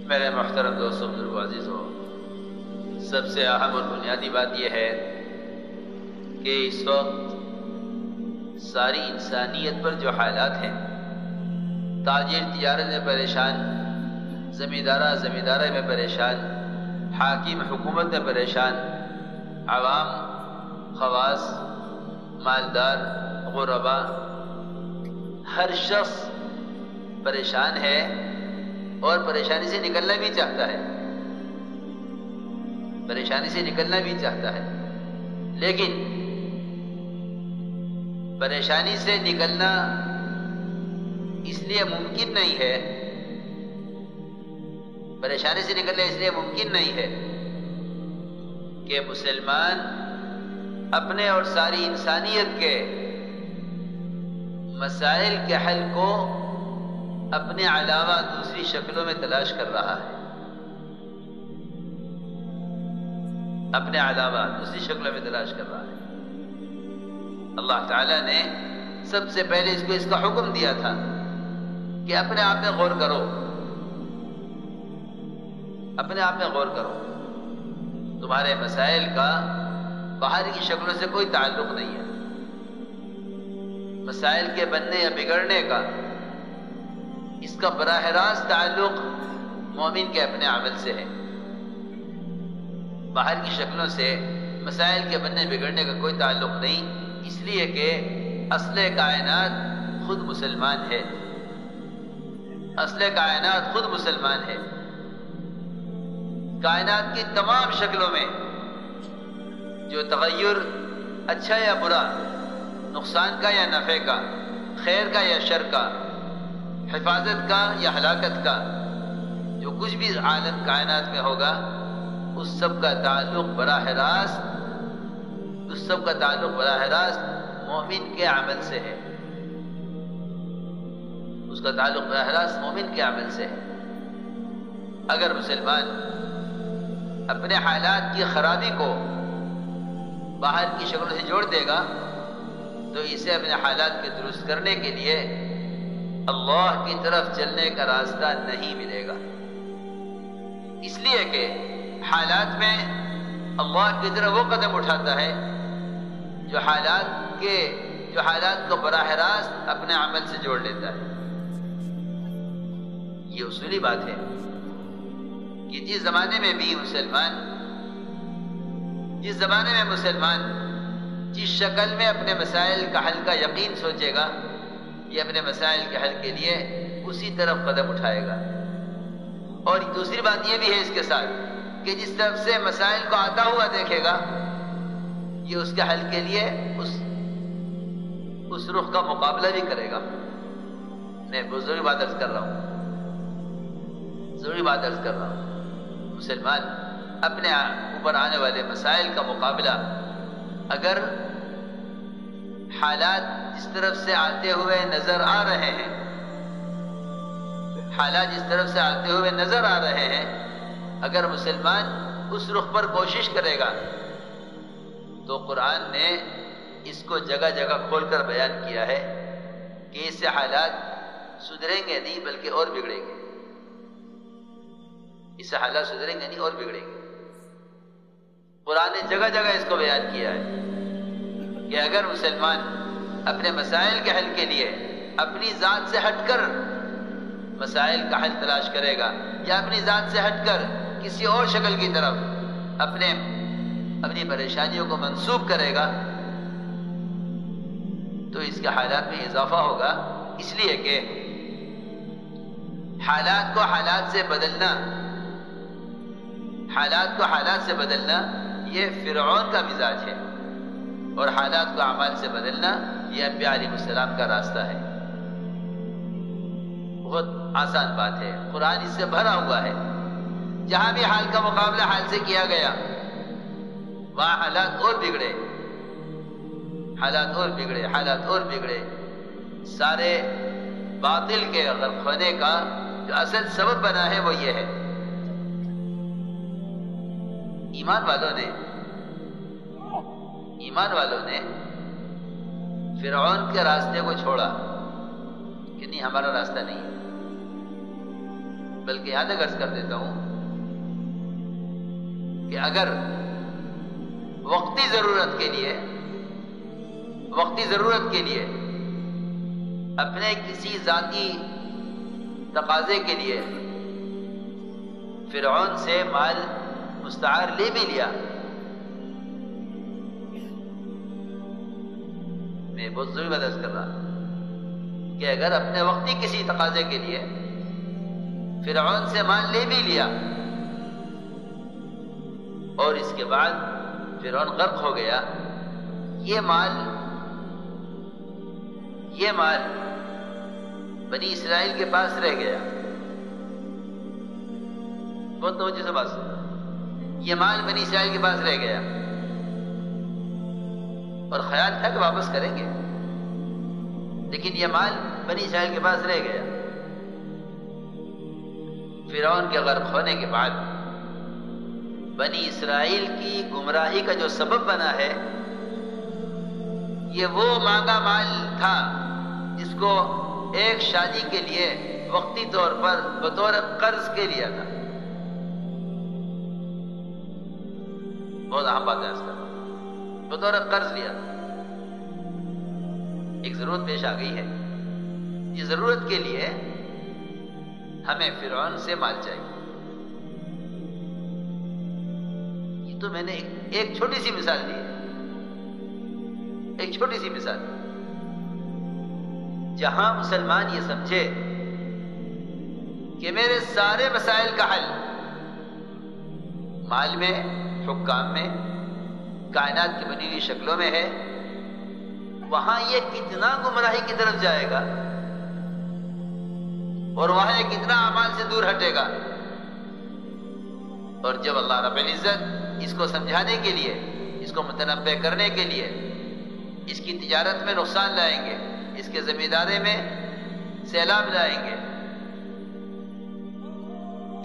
میرے محترم دوستوں، بزرگوں، عزیزوں، سب سے اہم اور بنیادی بات یہ ہے کہ اس وقت ساری انسانیت پر جو حالات ہیں، تاجر تجارت میں پریشان، زمیندارہ میں پریشان، حاکم حکومت میں پریشان، عوام، خواص، مالدار، غربا، ہر شخص پریشان ہے اور پریشانی سے نکلنا بھی چاہتا ہے، پریشانی سے نکلنا بھی چاہتا ہے، لیکن پریشانی سے نکلنا اس لیے ممکن نہیں ہے، پریشانی سے نکلنا اس لیے ممکن نہیں ہے کہ مسلمان اپنے اور ساری انسانیت کے مسائل کے حل کو اپنے علاوہ دوسری شکلوں میں تلاش کر رہا ہے، اپنے علاوہ دوسری شکلوں میں تلاش کر رہا ہے۔ اللہ تعالیٰ نے سب سے پہلے اس کا حکم دیا تھا کہ اپنے آپ میں غور کرو، اپنے آپ میں غور کرو، تمہارے مسائل کا باہر کی شکلوں سے کوئی تعلق نہیں ہے، مسائل کے بننے یا بگڑنے کا اس کا براہ راست تعلق مومن کے اپنے عمل سے ہے، باہر کی شکلوں سے مسائل کے بننے بگڑنے کا کوئی تعلق نہیں، اس لیے کہ اصل کائنات خود مسلمان ہے، اصل کائنات خود مسلمان ہے۔ کائنات کی تمام شکلوں میں جو تغیر اچھا یا برا، نقصان کا یا نفع کا، خیر کا یا شر کا، حفاظت کا یا ہلاکت کا، جو کچھ بھی عالم کائنات میں ہوگا اس سب کا تعلق براہ راست مومن کے عمل سے ہے، اس کا تعلق براہ راست مومن کے عمل سے ہے۔ اگر مسلمان اپنے حالات کی خرابی کو باہر کی شکلوں سے جوڑ دے گا تو اسے اپنے حالات کے درست کرنے کے لیے اللہ کی طرف چلنے کا راستہ نہیں ملے گا، اس لیے کہ حالات میں اللہ کی طرف وہ قدم اٹھاتا ہے جو حالات کو براہ راست اپنے عمل سے جوڑ لیتا ہے۔ یہ اصولی بات ہے کہ جس زمانے میں مسلمان جس شکل میں اپنے مسائل کا حل کا یقین سوچے گا، یہ اپنے مسائل کے حل کے لیے اسی طرف قدم اٹھائے گا۔ اور دوسری بات یہ بھی ہے اس کے ساتھ کہ جس طرف سے مسائل کو آتا ہوا دیکھے گا، یہ اس کے حل کے لیے اس رخ کا مقابلہ بھی کرے گا۔ میں ضروری بات عرض کر رہا ہوں، مسلمان اپنے اوپر آنے والے مسائل کا مقابلہ اگر حالات جس طرف سے آتے ہوئے نظر آ رہے ہیں، اگر مسلمان اس رخ پر کوشش کرے گا تو قرآن نے اس کو جگہ جگہ کھول کر بیان کیا ہے کہ اس سے حالات سدھریں گے نہیں بلکہ اور بگڑیں گے، اس سے حالات سدھریں گے نہیں اور بگڑیں گے۔ قرآن نے جگہ جگہ اس کو بیان کیا ہے کہ اگر مسلمان اپنے مسائل کے حل کے لیے اپنی ذات سے ہٹ کر مسائل کا حل تلاش کرے گا یا اپنی ذات سے ہٹ کر کسی اور شکل کی طرف اپنی پریشانیوں کو منسوب کرے گا تو اس کے حالات میں اضافہ ہوگا، اس لیے کہ حالات کو حالات سے بدلنا یہ فرعون کا مزاج ہے، اور حالات کو اعمال سے بدلنا یہ انبیاء علیہ السلام کا راستہ ہے۔ بہت آسان بات ہے، قرآن اس سے بھرا ہوا ہے، جہاں بھی حال کا مقابلہ حال سے کیا گیا وہاں حالات اور بگڑے، سارے باطل کے غرق ہونے کا جو اصل سبب بنا ہے وہ یہ ہے، ایمان والوں نے فرعون کے راستے کو چھوڑا کہ نہیں، ہمارا راستہ نہیں ہے، بلکہ یہاں تک عرض کر دیتا ہوں کہ اگر وقتی ضرورت کے لیے اپنے کسی ذاتی تقاضے کے لیے فرعون سے مال مستعار لے بھی لیا، میں بہت ضروری بات عرض کر رہا کہ اگر اپنے وقتی کسی تقاضے کے لیے فرعون سے مال لے بھی لیا اور اس کے بعد فرعون غرق ہو گیا، یہ مال بنی اسرائیل کے پاس رہ گیا. بہت توجہ سے بات سنو، یہ مال بنی اسرائیل کے پاس رہ گیا اور خیال تھا کہ واپس کریں گے، لیکن یہ مال بنی اسرائیل کے پاس رہ گیا. فرعون کے غرق ہونے کے بعد بنی اسرائیل کی گمراہی کا جو سبب بنا ہے، یہ وہ مانگا مال تھا جس کو ایک شادی کے لیے وقتی طور پر بطور قرض کے لیا تھا. بہت اہم بات ہے اس کا، بطور قرض لیا تھا. ایک ضرورت پیش آ گئی ہے، یہ ضرورت کے لیے ہمیں فرعون سے مال چاہیے. یہ تو میں نے ایک چھوٹی سی مثال دی ہے، ایک چھوٹی سی مثال. جہاں مسلمان یہ سمجھے کہ میرے سارے مسائل کا حل مال میں، حکام میں، کائنات کی بنی ہوئی شکلوں میں ہے، وہاں یہ کتنا گمراہی کی طرف جائے گا اور وہاں یہ کتنا اعمال سے دور ہٹے گا. اور جب اللہ رب العزت اس کو سمجھانے کے لیے، اس کو متنبہ کرنے کے لیے اس کی تجارت میں نقصان لائیں گے، اس کے زمینداری میں سیلاب لائیں گے،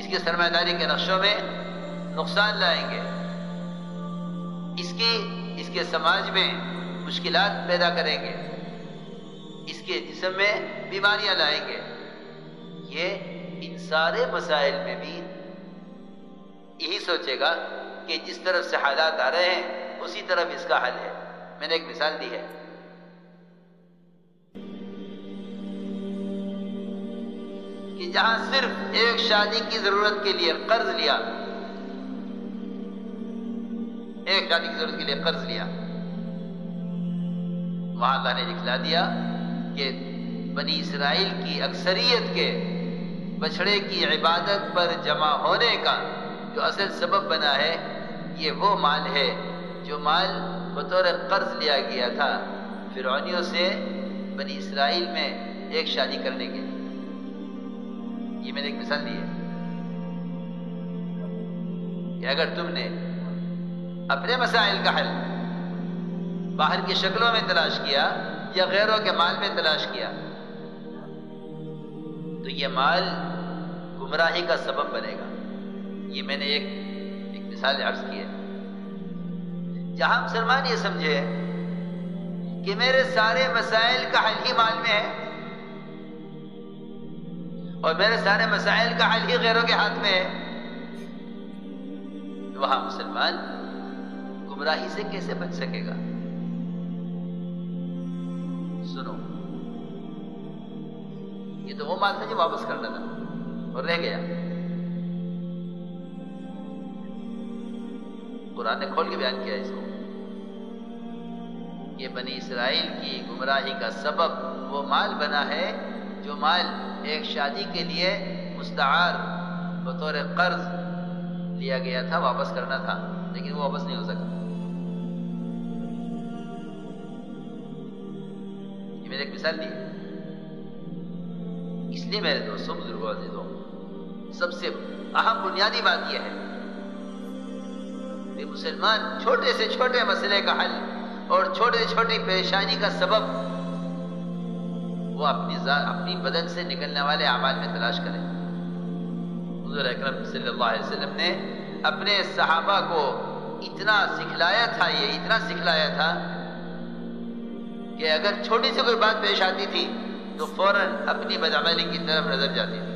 اس کے سرمایہ داری کے نقشوں میں نقصان لائیں گے، اس کے سماج میں مشکلات پیدا کریں گے، اس کے جسم میں بیماریاں لائیں گے، یہ ان سارے مسائل میں بھی یہی سوچے گا کہ جس طرف سے حالات آ رہے ہیں اسی طرف اس کا حل ہے. میں نے ایک مثال دی ہے کہ جہاں صرف ایک شادی کی ضرورت کے لیے قرض لیا، ایک شادی کی ضرورت کے لیے قرض لیا، وہاں اللہ نے دکھلا دیا کہ بنی اسرائیل کی اکثریت کے بچھڑے کی عبادت پر جمع ہونے کا جو اصل سبب بنا ہے، یہ وہ مال ہے جو مال بطور قرض لیا گیا تھا فرعونیوں سے بنی اسرائیل میں ایک شادی کرنے کے لیے. یہ میں نے ایک مثال دی ہے کہ اگر تم نے اپنے مسائل کا حل باہر کی شکلوں میں تلاش کیا یا غیروں کے مال میں تلاش کیا تو یہ مال گمراہی کا سبب بنے گا. یہ میں نے ایک مثال عرض کی ہے. جہاں مسلمان یہ سمجھے کہ میرے سارے مسائل کا حل ہی مال میں ہے اور میرے سارے مسائل کا حل ہی غیروں کے ہاتھ میں ہے، وہاں مسلمان گمراہی سے کیسے بچ سکے گا؟ سنو، یہ تو وہ مال تھا جو واپس کرنا تھا اور رہ گیا. قرآن نے کھول کے بیان کیا اس کو کہ بنی اسرائیل کی گمراہی کا سبب وہ مال بنا ہے جو مال ایک شادی کے لیے مستعار بطور قرض لیا گیا تھا، واپس کرنا تھا، لیکن وہ واپس نہیں ہو سکا. یہ میں نے ایک مثال دی. اس لیے میرے دوستوں، بزرگوں، عزیزوں، سب سے اہم بنیادی بات یہ ہے کہ مسلمان چھوٹے سے چھوٹے مسئلے کا حل اور چھوٹے سے چھوٹی پریشانی کا سبب وہ اپنی بدن سے نکلنے والے اعمال میں تلاش کرے. حضور اکرم صلی اللہ علیہ وسلم نے اپنے صحابہ کو اتنا سکھلایا تھا کہ اگر چھوٹی سی کوئی بات پیش آتی تھی تو فوراً اپنی بدعملی کی طرف نظر جاتی تھی.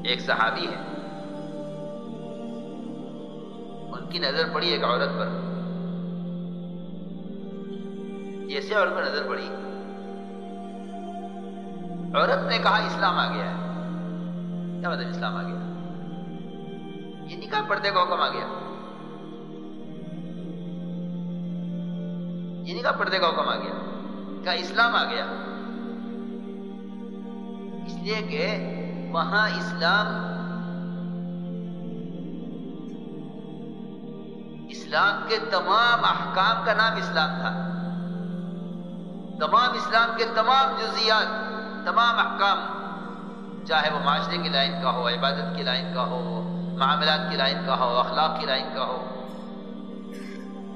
ایک صحابی ہے، ان کی نظر پڑی ایک عورت پر. جیسے عورت پر نظر پڑی، عورت نے کہا اسلام آ گیا ہے. کیا مطلب اسلام آ گیا؟ یہ نہیں کہا پردے کا حکم آ گیا، یہ نہیں کہا پردے کا حکم آ گیا، کہا اسلام آ گیا. اس لیے کہ وہاں اسلام کے تمام احکام کا نام اسلام تھا. تمام اسلام کے تمام جزیات، تمام احکام، چاہے وہ معاشرے کی لائن کا ہو، عبادت کی لائن کا ہو، معاملات کی لائن کا ہو، اخلاق کی لائن کا ہو،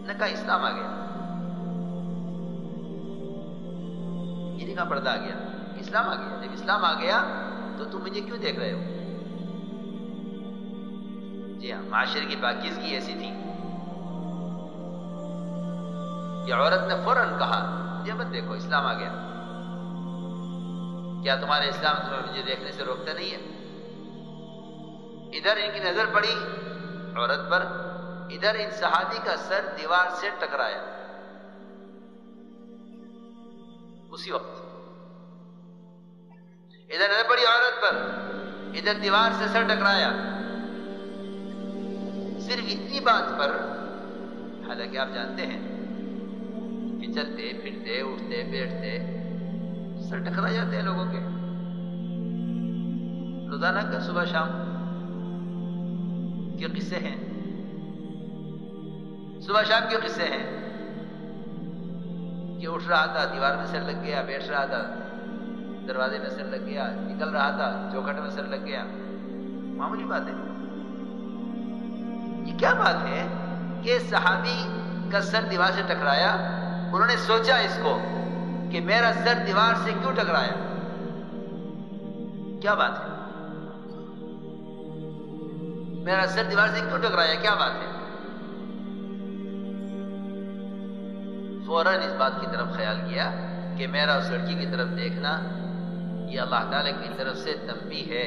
نے کہا اسلام آ گیا. یہ نہیں کہا پردہ آ گیا، اسلام آ گیا. جب اسلام آ گیا تو تم مجھے کیوں دیکھ رہے ہو؟ جی ہاں، معاشرے کی پاکیزگی ایسی تھی کہ عورت نے فوراً کہا مجھے مت دیکھو، اسلام آ گیا. کیا تمہارے اسلام تمہیں مجھے دیکھنے سے روکتا نہیں ہے؟ ادھر ان کی نظر پڑی عورت پر، ادھر ان صحابی کا سر دیوار سے ٹکرایا. اسی وقت ادھر نظر پڑی عورت پر، ادھر دیوار سے سر ٹکرایا. صرف اتنی بات پر، حالانکہ آپ جانتے ہیں کہ چلتے پھرتے اٹھتے بیٹھتے سر ٹکرا جاتے ہیں لوگوں کے، روزانہ کا صبح شام کے قصے ہیں، صبح شام کے قصے ہیں کہ اٹھ رہا تھا دیوار میں سر لگ گیا، بیٹھ رہا تھا دروازے میں سر لگ گیا، نکل رہا تھا چوکھٹ میں سر لگ گیا. معمولی بات ہے. یہ کیا بات ہے کہ صحابی کا سر دیوار سے ٹکرایا؟ انہوں نے سوچا اس کو کہ میرا سر دیوار سے کیوں ٹکرایا؟ کیا بات ہے؟ میرا سر دیوار سے کیوں ٹکرایا؟ کیا بات ہے؟ فوراً اس بات کی طرف خیال کیا کہ میرا اس لڑکی کی طرف دیکھنا یہ اللہ تعالیٰ کی طرف سے تنبیہ ہے.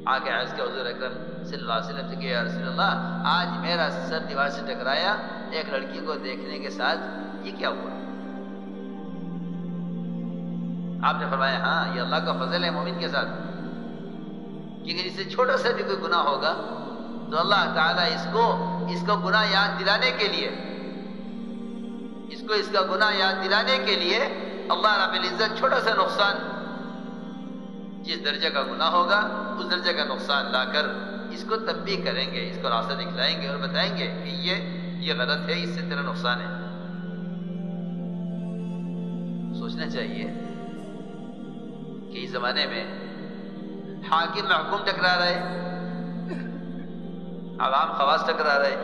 آگے عرض کے حضور اکرم صلی اللہ علیہ وسلم سے کہ یا رسول اللہ، آج میرا سر دیوار سے ٹکرایا ایک لڑکی کو دیکھنے کے ساتھ، یہ کیا ہوا؟ آپ نے فرمایا ہاں، یہ اللہ کا فضل ہے مومن کے ساتھ، کیونکہ جس سے چھوٹا سا بھی کوئی گناہ ہوگا تو اللہ تعالیٰ اس کو گناہ یاد دلانے کے لیے، اس کا گناہ یاد دلانے کے لیے اللہ رب العزت چھوٹا سا نقصان، جس درجے کا گناہ ہوگا اس درجے کا نقصان لا کر اس کو تنبیہ کریں گے، اس کو راستہ دکھلائیں گے اور بتائیں گے کہ یہ غلط ہے، اس سے تیرا نقصان ہے. سوچنا چاہیے کہ اس زمانے میں حاکم محکوم ٹکرا رہے، عوام خواص ٹکرا رہے،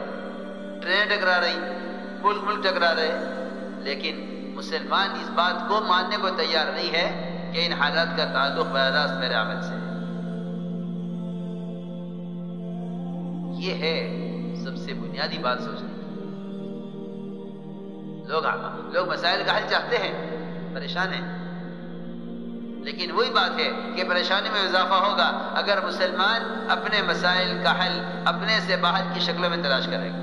ٹرین ٹکرا رہی، ملک ٹکرا رہے، لیکن مسلمان اس بات کو ماننے کو تیار نہیں ہے کہ ان حالات کا تعلق براہ راست میرے عمل سے. یہ ہے سب سے بنیادی بات سوچنے کی. لوگ مسائل کا حل چاہتے ہیں، پریشان ہیں، لیکن وہی بات ہے کہ پریشانی میں اضافہ ہوگا اگر مسلمان اپنے مسائل کا حل اپنے سے باہر کی شکلوں میں تلاش کرے گا.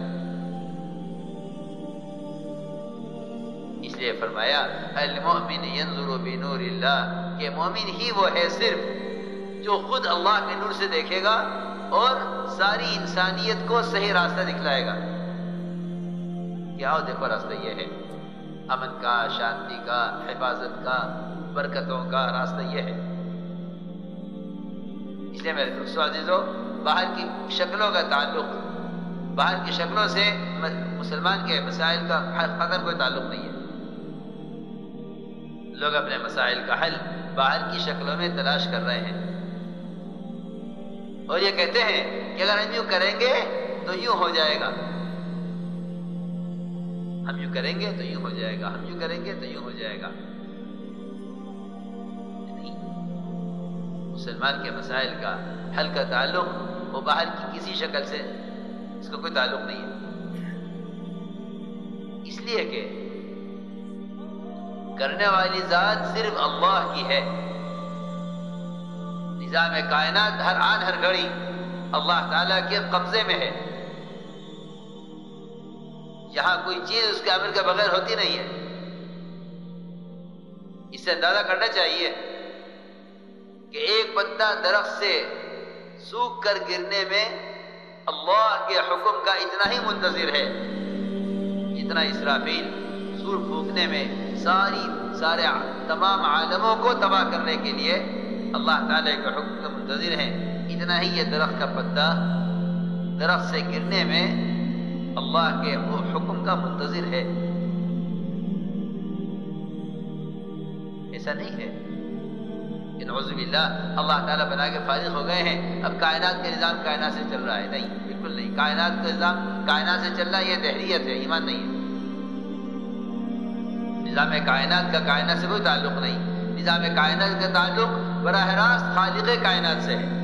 اس لیے فرمایا المؤمن ينظر بنور اللہ، کہ مومن ہی وہ ہے صرف جو خود اللہ کے نور سے دیکھے گا اور ساری انسانیت کو صحیح راستہ دکھلائے گا. کیا دیکھو راستہ یہ ہے، امن کا، شانتی کا، حفاظت کا، برکتوں کا راستہ یہ ہے. اس لیے میرے دوستو عزیزو، باہر کی شکلوں کا تعلق، باہر کی شکلوں سے مسلمان کے مسائل کا قدر کوئی تعلق نہیں ہے. لوگ اپنے مسائل کا حل باہر کی شکلوں میں تلاش کر رہے ہیں اور یہ کہتے ہیں کہ اگر ہم یوں کریں گے تو یوں ہو جائے گا، ہم یوں کریں گے تو یوں ہو جائے گا، ہم یوں کریں گے تو یوں ہو جائے گا. نہیں، مسلمان کے مسائل کا حل کا تعلق وہ باہر کی کسی شکل سے اس کا کوئی تعلق نہیں ہے. اس لیے کہ کرنے والی ذات صرف اللہ کی ہے. نظام کائنات ہر آن ہر گھڑی اللہ تعالیٰ کے قبضے میں ہے. یہاں کوئی چیز اس کے امر کے بغیر ہوتی نہیں ہے. اس سے اندازہ کرنا چاہیے کہ ایک پتا درخت سے سوکھ کر گرنے میں اللہ کے حکم کا اتنا ہی منتظر ہے جتنا اسرافیل سور پھونکنے میں سارے تمام عالموں کو تباہ کرنے کے لیے اللہ تعالیٰ کے حکم کا منتظر ہے. اتنا ہی یہ درخت کا پتا درخت سے گرنے میں اللہ کے حکم کا منتظر ہے. ایسا نہیں ہے کہ نعوذ باللہ اللہ تعالیٰ بنا کے فارغ ہو گئے ہیں اب کائنات کا نظام کائنات سے چل رہا ہے. نہیں، بالکل نہیں. کائنات کا نظام کائنات سے چل رہا ہے، یہ دہریت ہے، ایمان نہیں ہے. نظام کائنات کا کائنات سے کوئی تعلق نہیں. نظام کائنات کا تعلق براہ راست خالق کائنات سے ہے.